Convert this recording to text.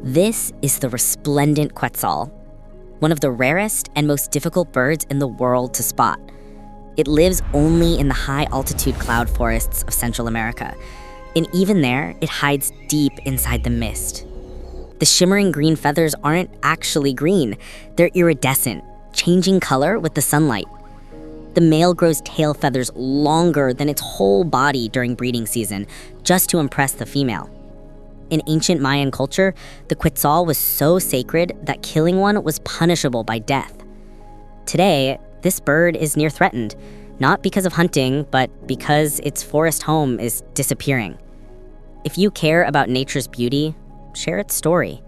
This is the resplendent quetzal, one of the rarest and most difficult birds in the world to spot. It lives only in the high-altitude cloud forests of Central America, and even there, it hides deep inside the mist. The shimmering green feathers aren't actually green, they're iridescent, changing color with the sunlight. The male grows tail feathers longer than its whole body during breeding season, just to impress the female. In ancient Mayan culture, the quetzal was so sacred that killing one was punishable by death. Today, this bird is near threatened, not because of hunting, but because its forest home is disappearing. If you care about nature's beauty, share its story.